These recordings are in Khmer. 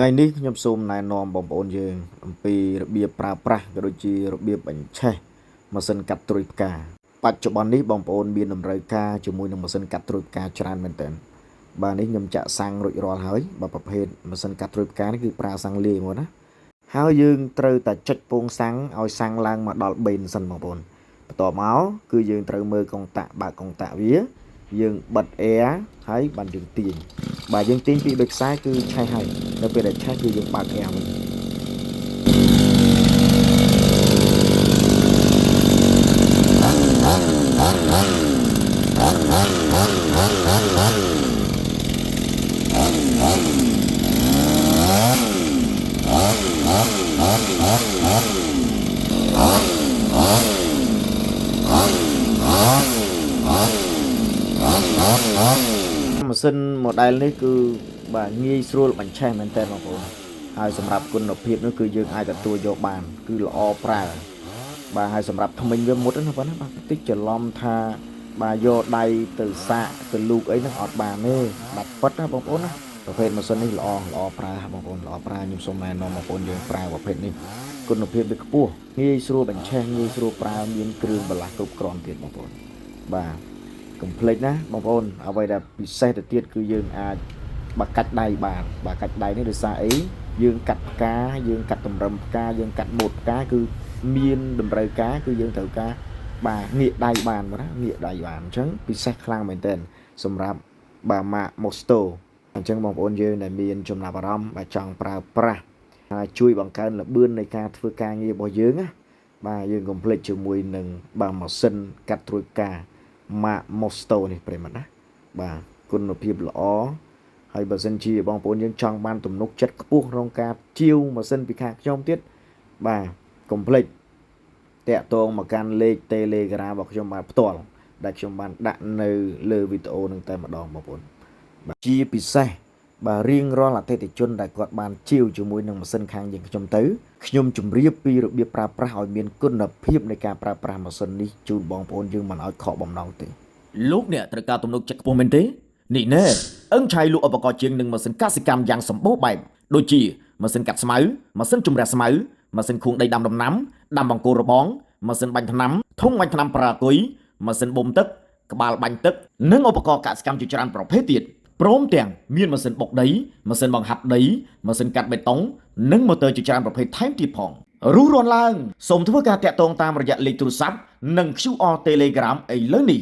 Ngày níខ្ញុំសូមណែនាំបងប្អូនយើងអំពីរបៀបប្រើប្រាស់ក៏ដូចជារបៀបបញ្ឆេះម៉ាស៊ីនកាត់ត្រួយផ្កាបច្ចុប្បន្ននេះបងប្អូនមានតម្រូវការជាមួយនឹងម៉ាស៊ីនកាត់ត្រួយផ្កាច្រើនមែនទែនបាទនេះខ្ញុំចាក់សាំងរួចរាល់ហើយបាទប្រភេទម៉ាស៊ីនកាត់ត្រួយផ្កានេះគឺប្រើសាំងលាយមកណាហើយយើងត្រូវតែចុចពងសាំងឲ្យសាំងឡើងមកដល់បេនសិនបងប្អូនបន្ទាប់មកគឺយើងត្រូវមើលកុងតាក់បើកកុងតាក់វាយើងបិទ air ហើយបានយើងទាញបាទយើងទាញពីដូចខ្សែគឺឆេះហើយនៅពេលដែលឆេះគឺយើងបើក air វិញម៉ាស៊ីន model នេះគឺបាទងាយស្រួលបញ្ឆេះមែនតើបងប្អូនហើយសម្រាប់គុណភាពនោះគឺយើងអាចទទួលយកបានគឺល្អប្រើបាទហើយសម្រាប់ថ្មិញវាមុតណាបងណាបាទតិចច្រឡំថាបាទយកដៃទៅសាកទៅលូកអីហ្នឹងអត់បានទេបាត់ប៉ិតណាបងប្អូនណាប្រភេទម៉ាស៊ីននេះល្អប្រើបងប្អូនល្អប្រើខ្ញុំសូមណែនាំបងប្អូនយើងប្រើប្រភេទនេះគុណភាពវាខ្ពស់ងាយស្រួលបញ្ឆេះងាយស្រួលប្រើមានគ្រឿងបន្លាស់គ្រប់គ្រាន់ទៀតបងប្អូនបាទកុំភ្លេចណាបងប្អូនអ្វីដែលពិសេសទៅទៀតគឺយើងអាចបើកាច់ដៃបានបើកាច់ដៃនេះដោយសារអីយើងកាត់ផ្កាយើងកាត់តម្រឹមផ្កាយើងកាត់ម៉ូតផ្កាគឺមានតម្រូវការគឺយើងត្រូវការបាទងាកដៃបានណាងាកដៃបានអញ្ចឹងពិសេសខ្លាំងមែនទែនសម្រាប់បាទម៉ាក Mosto អញ្ចឹងបងប្អូនយើងដែលមានចំណាប់អារម្មណ៍បាទចង់ប្រើប្រាស់ហើយជួយបង្កើនល្បឿននៃការធ្វើការងាររបស់យើងណាបាទយើងកុំភ្លេចជាមួយនឹងបាទម៉ាស៊ីនកាត់ត្រួយផ្កាម៉ាក Mosto នេះប្រិមត្តណាបាទគុណភាពល្អហើយបើសិនជាបងប្អូនយើងចង់បានទំនុកចិត្តខ្ពស់ក្នុងការជាវម៉ាស៊ីនពីខាងខ្ញុំទៀតបាទកុំភ្លេចតាក់ទងមកកាន់លេខ Telegram របស់ខ្ញុំបាទផ្ទាល់ដែលខ្ញុំបានដាក់នៅលើវីដេអូនឹងតែម្ដងបងប្អូនបាទជាពិសេសបាទរៀងរាល់អតិថិជនដែលគាត់បានជាវជាមួយនឹងម៉ាស៊ីនខាងយើងខ្ញុំទៅខ្ញុំជម្រាបពីរបៀបប្រើប្រាស់ឲ្យមានគុណភាពនៃការប្រើប្រាស់ម៉ាស៊ីននេះជូនបងប្អូនយើងមិនឲ្យខកបំណងទេលោកអ្នកត្រូវការទំនុកចិត្តខ្ពស់មែនទេនេះណែអឹងឆៃលក់ឧបករណ៍ជាងនឹងម៉ាស៊ីនកសិកម្មយ៉ាងសម្បូរបែបដូចជាម៉ាស៊ីនកាត់ស្មៅម៉ាស៊ីនជំរះស្មៅម៉ាស៊ីនខួងដីដាំដំណាំដាំបង្គោលរបងម៉ាស៊ីនបាញ់ថ្នាំធុងបាញ់ថ្នាំប្រាគុយម៉ាស៊ីនបូមទឹកក្បាលបាញ់ទឹកនិងឧបករណ៍កសិកម្មជាច្រើនប្រភេទទៀតព្រមទាំងមានម៉ាស៊ីនបុកដីម៉ាស៊ីនបង្ហាត់ដីម៉ាស៊ីនកាត់បេតុងនិងម៉ូទ័រជាច្រើនប្រភេទថែមទៀតផងរੂរាន់ឡើងសូមធ្វើការតាក់ទងតាមរយៈលេខទូរស័ព្ទនិង QR Telegram ឥឡូវនេះ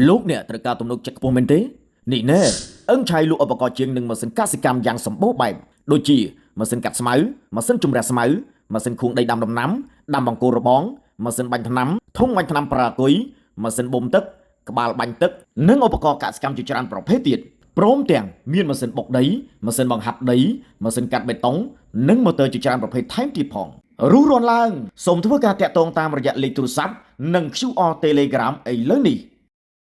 លោកអ្នកត្រូវការទំនុកចិត្តខ្ពស់មែនទេនេះណែអឹងឆៃលក់ឧបករណ៍ជាងនឹងម៉ាស៊ីនកសិកម្មយ៉ាងសម្បូរបែបដូចជាម៉ាស៊ីនកាត់ស្មៅម៉ាស៊ីនជំរះស្មៅម៉ាស៊ីនខួងដីដាំដំណាំដាំបង្គោលរបងម៉ាស៊ីនបាញ់ថ្នាំធុងបាញ់ថ្នាំប្រាគុយម៉ាស៊ីនបូមទឹកក្បាលបាញ់ទឹកនិងឧបករណ៍កសិកម្មជាច្រើនប្រភេទទៀតព្រមទាំងមានម៉ាស៊ីនបុកដីម៉ាស៊ីនបង្ហាត់ដីម៉ាស៊ីនកាត់បេតុងនិងម៉ូទ័រជាច្រើនប្រភេទថែមទៀតផងរੂរាន់ឡើងសូមធ្វើការតាក់ទងតាមរយៈលេខទូរស័ព្ទនិង QR Telegram ឥឡូវនេះ